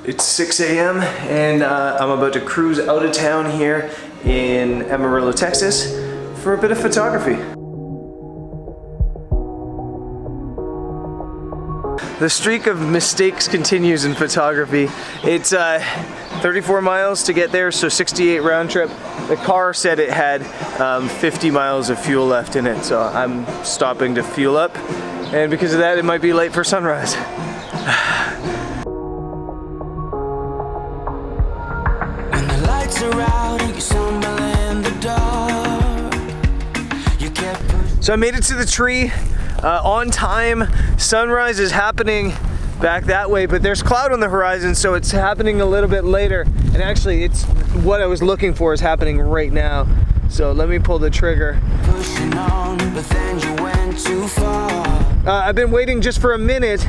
It's 6 a.m. and I'm about to cruise out of town here in Amarillo, Texas for a bit of photography. The streak of mistakes continues in photography. It's 34 miles to get there, so 68 round trip. The car said it had 50 miles of fuel left in it, so I'm stopping to fuel up. And because of that, it might be late for sunrise. So I made it to the tree on time. Sunrise is happening back that way, but there's cloud on the horizon, so it's happening a little bit later. And actually, it's what I was looking for is happening right now. So let me pull the trigger. Pushing on, but then you went too far. I've been waiting just for a minute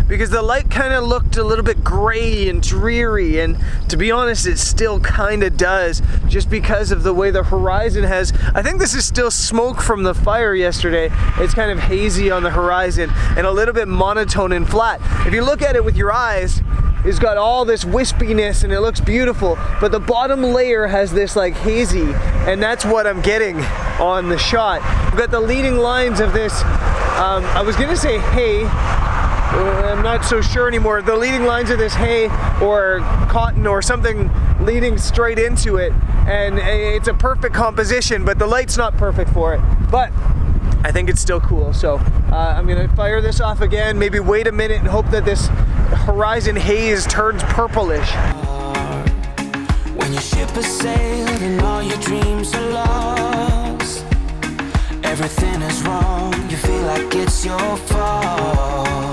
because the light kind of looked a little bit gray and dreary, and to be honest, it still kind of does, just because of the way the horizon has. I think this is still smoke from the fire yesterday. It's kind of hazy on the horizon and a little bit monotone and flat. If you look at it with your eyes, it's got all this wispiness and it looks beautiful, but the bottom layer has this like hazy, and that's what I'm getting on the shot. I've got the leading lines of this, I was gonna say hay, I'm not so sure anymore. The leading lines of this hay or cotton or something leading straight into it, and it's a perfect composition, but the light's not perfect for it. But I think it's still cool, so I'm gonna fire this off again, maybe wait a minute and hope that this horizon haze turns purplish. When your ship has sailed and all your dreams are lost, everything is wrong, you feel like it's your fault.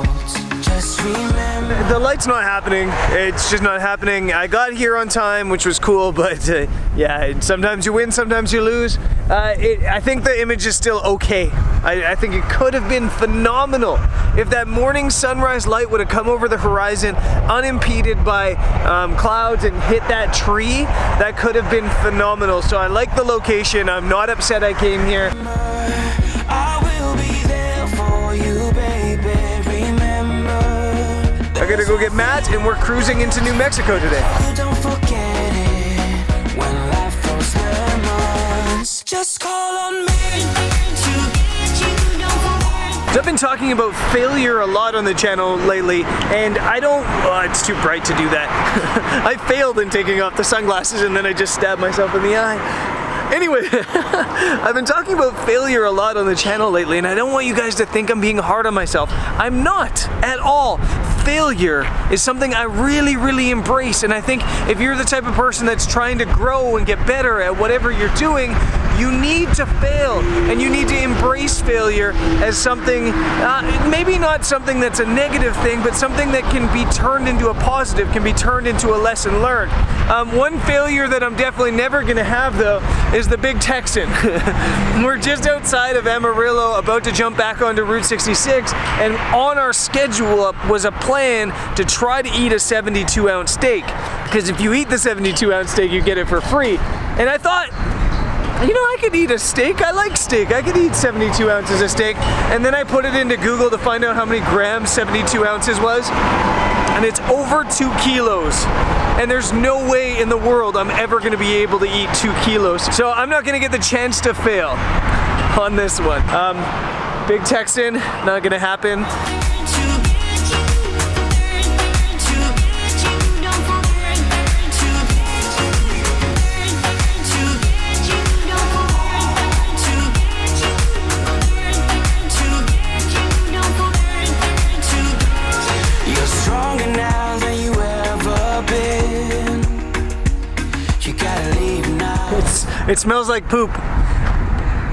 Just remember. The light's not happening, it's just not happening. I got here on time, which was cool, but yeah, sometimes you win, sometimes you lose. I think the image is still okay. I think it could have been phenomenal if that morning sunrise light would have come over the horizon unimpeded by clouds and hit that tree. That could have been phenomenal. So I like the location. I'm not upset I came here. I will be there for you, baby. Remember. I gotta go get Matt, and we're cruising into New Mexico today. Don't forget it when life throws lemons. Just call on me. I've been talking about failure a lot on the channel lately, and I don't, it's too bright to do that. I failed in taking off the sunglasses and then I just stabbed myself in the eye. Anyway, I've been talking about failure a lot on the channel lately, and I don't want you guys to think I'm being hard on myself. I'm not at all. Failure is something I really, really embrace, and I think if you're the type of person that's trying to grow and get better at whatever you're doing, you need to fail, and you need to embrace failure as something, maybe not something that's a negative thing, but something that can be turned into a positive, can be turned into a lesson learned. One failure that I'm definitely never gonna have though is the Big Texan. We're just outside of Amarillo, about to jump back onto Route 66, and on our schedule was a plan to try to eat a 72-ounce steak, because if you eat the 72-ounce steak, you get it for free. And I thought, you know, I could eat a steak. I like steak. I could eat 72 ounces of steak. And then I put it into Google to find out how many grams 72 ounces was. And it's over 2 kilos. And there's no way in the world I'm ever gonna be able to eat 2 kilos. So I'm not gonna get the chance to fail on this one. Big Texan, not gonna happen. It smells like poop.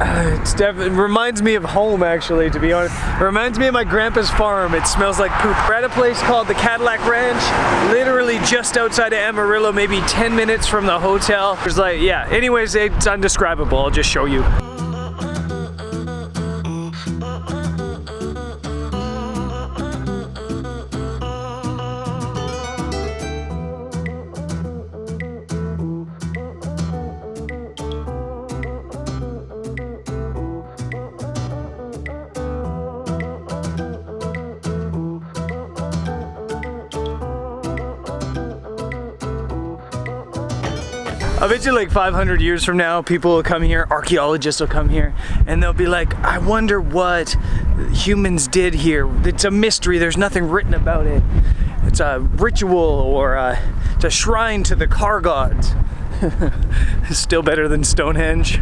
It reminds me of home, actually, to be honest. It reminds me of my grandpa's farm. It smells like poop. We're at a place called the Cadillac Ranch, literally just outside of Amarillo, maybe 10 minutes from the hotel. There's like, yeah, anyways, it's undescribable. I'll just show you. I bet you like 500 years from now, people will come here, archaeologists will come here, and they'll be like, I wonder what humans did here. It's a mystery, there's nothing written about it. It's a ritual or it's a shrine to the car gods. Still better than Stonehenge.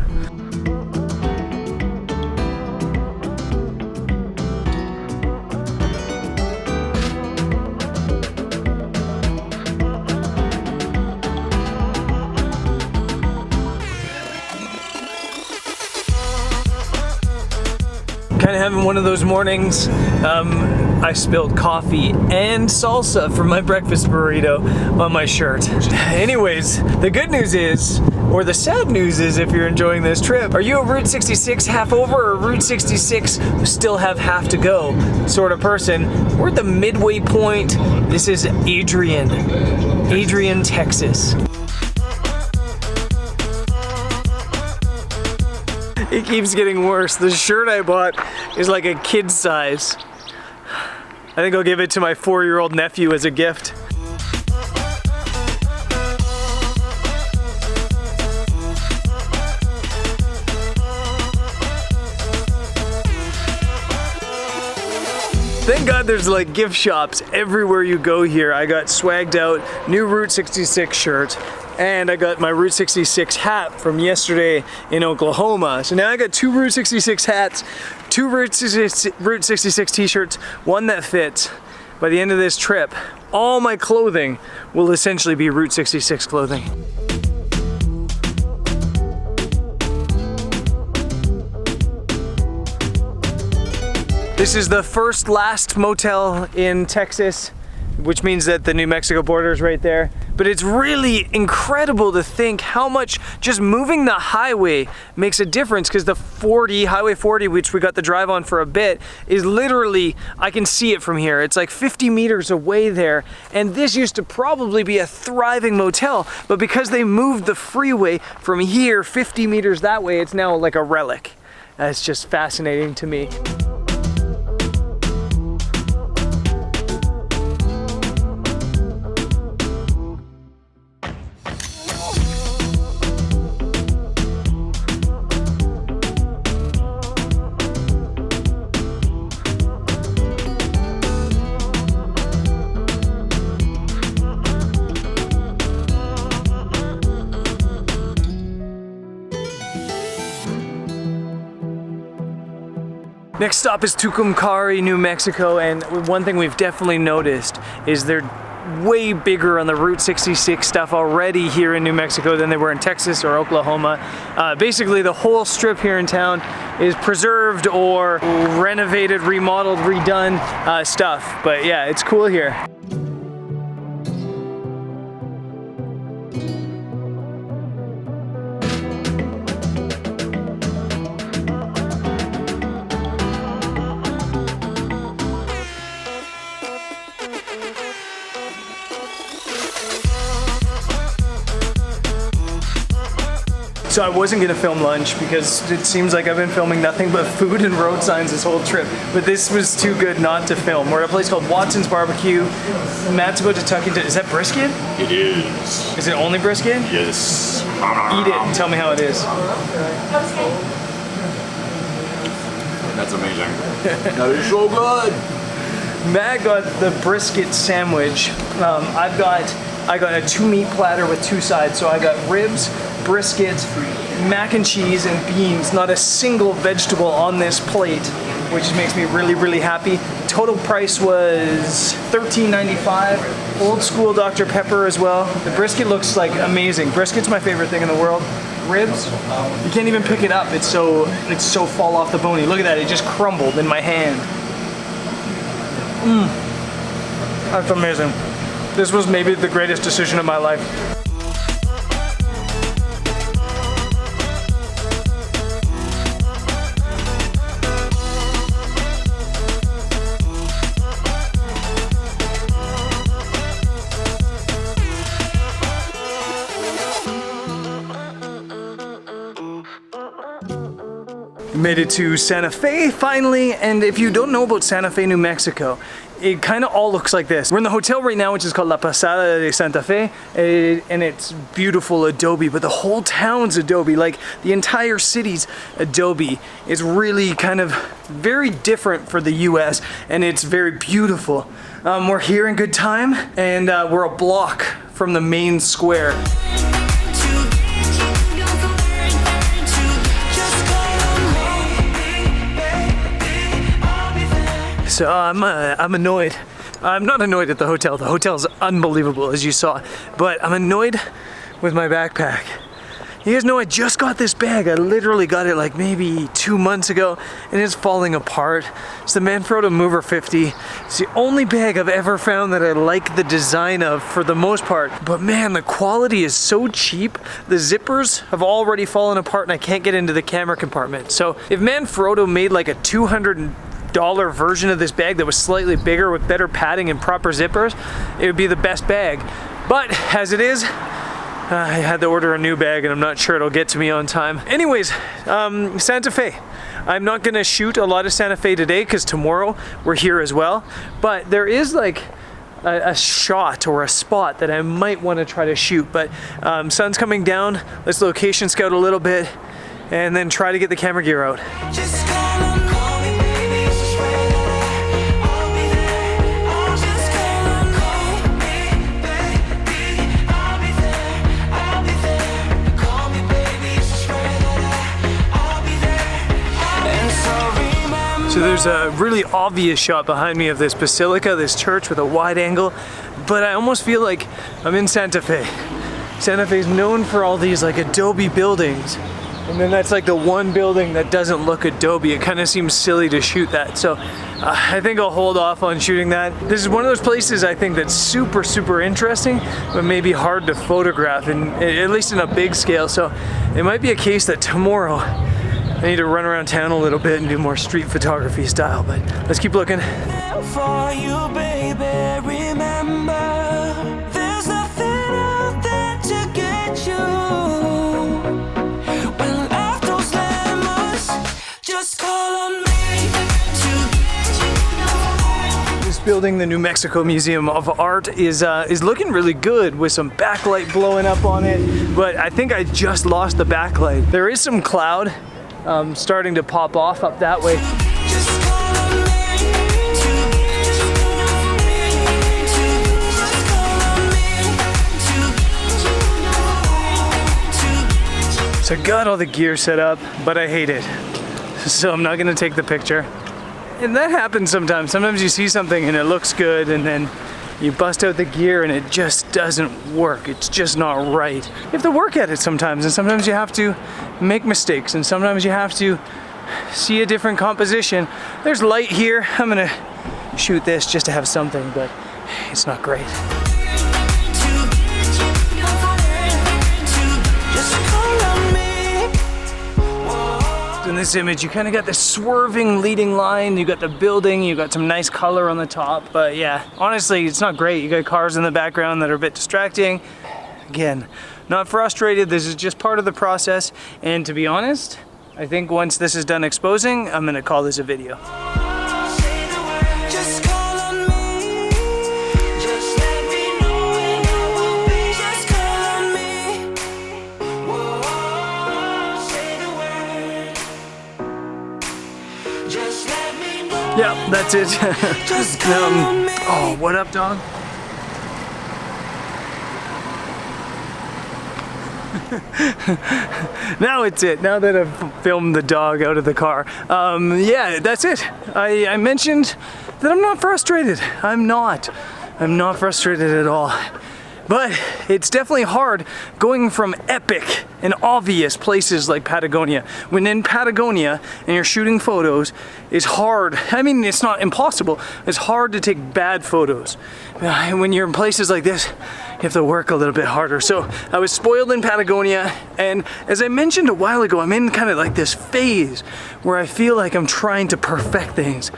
Kind of having one of those mornings. I spilled coffee and salsa from my breakfast burrito on my shirt. Anyways, the good news is, or the sad news is if you're enjoying this trip, are you a Route 66 half over or Route 66 still have half to go sort of person? We're at the midway point. This is Adrian, Texas. It keeps getting worse. The shirt I bought is like a kid's size. I think I'll give it to my 4-year-old nephew as a gift. Thank God there's like gift shops everywhere you go here. I got swagged out, new Route 66 shirt, and I got my Route 66 hat from yesterday in Oklahoma. So now I got 2 Route 66 hats, 2 Route 66 t-shirts, one that fits. By the end of this trip, all my clothing will essentially be Route 66 clothing. This is the last motel in Texas, which means that the New Mexico border is right there. But it's really incredible to think how much just moving the highway makes a difference, because the Highway 40, which we got the drive on for a bit, is literally, I can see it from here. It's like 50 meters away there. And this used to probably be a thriving motel, but because they moved the freeway from here 50 meters that way, it's now like a relic. That's just fascinating to me. Next stop is Tucumcari, New Mexico, and one thing we've definitely noticed is they're way bigger on the Route 66 stuff already here in New Mexico than they were in Texas or Oklahoma. Basically the whole strip here in town is preserved or renovated, remodeled, redone stuff. But yeah, it's cool here. So I wasn't gonna film lunch because it seems like I've been filming nothing but food and road signs this whole trip. But this was too good not to film. We're at a place called Watson's Barbecue. Matt's about to tuck into, is that brisket? It is. Is it only brisket? Yes. Eat it and tell me how it is. That's amazing. That is so good. Matt got the brisket sandwich. I got a 2-meat platter with 2 sides. So I got ribs, brisket, mac and cheese, and beans. Not a single vegetable on this plate, which makes me really, really happy. Total price was $13.95. Old school Dr. Pepper as well. The brisket looks like amazing. Brisket's my favorite thing in the world. Ribs, you can't even pick it up. It's so fall off the bone. Look at that, it just crumbled in my hand. That's amazing. This was maybe the greatest decision of my life. Made it to Santa Fe finally, and if you don't know about Santa Fe, New Mexico, it kind of all looks like this. We're in the hotel right now, which is called La Posada de Santa Fe, and it's beautiful adobe, but the whole town's adobe, like the entire city's adobe. It's really kind of very different for the US, and it's very beautiful. We're here in good time, and we're a block from the main square. So I'm annoyed. I'm not annoyed at the hotel. The hotel's unbelievable, as you saw. But I'm annoyed with my backpack. You guys know I just got this bag. I literally got it like maybe 2 months ago, and it's falling apart. It's the Manfrotto Mover 50. It's the only bag I've ever found that I like the design of for the most part. But man, the quality is so cheap. The zippers have already fallen apart and I can't get into the camera compartment. So if Manfrotto made like a $200 version of this bag that was slightly bigger with better padding and proper zippers, it would be the best bag. But as it is, I had to order a new bag and I'm not sure it'll get to me on time. Anyways, Santa Fe. I'm not gonna shoot a lot of Santa Fe today because tomorrow we're here as well. But there is like a shot or a spot that I might want to try to shoot. But sun's coming down. Let's location scout a little bit and then try to get the camera gear out. So there's a really obvious shot behind me of this basilica, this church with a wide angle, but I almost feel like I'm in Santa Fe. Santa Fe is known for all these like adobe buildings, and then that's like the one building that doesn't look adobe. It kind of seems silly to shoot that, so I think I'll hold off on shooting that. This is one of those places I think that's super, super interesting, but maybe hard to photograph, and at least in a big scale, so it might be a case that tomorrow I need to run around town a little bit and do more street photography style, but let's keep looking. For you, baby, remember, there's nothing out there to get you. When life throws lemons, just call on me to get you. This building, the New Mexico Museum of Art, is looking really good with some backlight blowing up on it, but I think I just lost the backlight. There is some cloud starting to pop off up that way. So I got all the gear set up, but I hate it. So I'm not gonna take the picture. And that happens sometimes. Sometimes you see something and it looks good, and then you bust out the gear and it just doesn't work. It's just not right. You have to work at it sometimes, and sometimes you have to make mistakes, and sometimes you have to see a different composition. There's light here. I'm gonna shoot this just to have something, but it's not great. In this image, you kind of got this swerving leading line, you got the building, you got some nice color on the top, but yeah, honestly, it's not great. You got cars in the background that are a bit distracting. Again, not frustrated, this is just part of the process, and to be honest, I think once this is done exposing, I'm gonna call this a video. Yeah, that's it. Oh, what up, dog? Now it's it. Now that I've filmed the dog out of the car. Yeah, that's it. I mentioned that I'm not frustrated. I'm not frustrated at all. But it's definitely hard going from epic and obvious places like Patagonia. When in Patagonia and you're shooting photos, it's hard. I mean, it's not impossible. It's hard to take bad photos. When you're in places like this, you have to work a little bit harder. So I was spoiled in Patagonia, and as I mentioned a while ago, I'm in kind of like this phase where I feel like I'm trying to perfect things.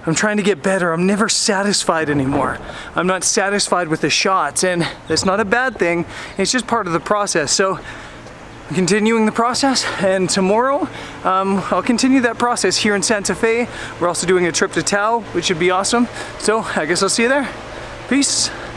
I'm trying to get better. I'm never satisfied anymore. I'm not satisfied with the shots, and that's not a bad thing. It's just part of the process. So continuing the process, and tomorrow I'll continue that process here in Santa Fe. We're also doing a trip to Tao, which should be awesome. So I guess I'll see you there. Peace.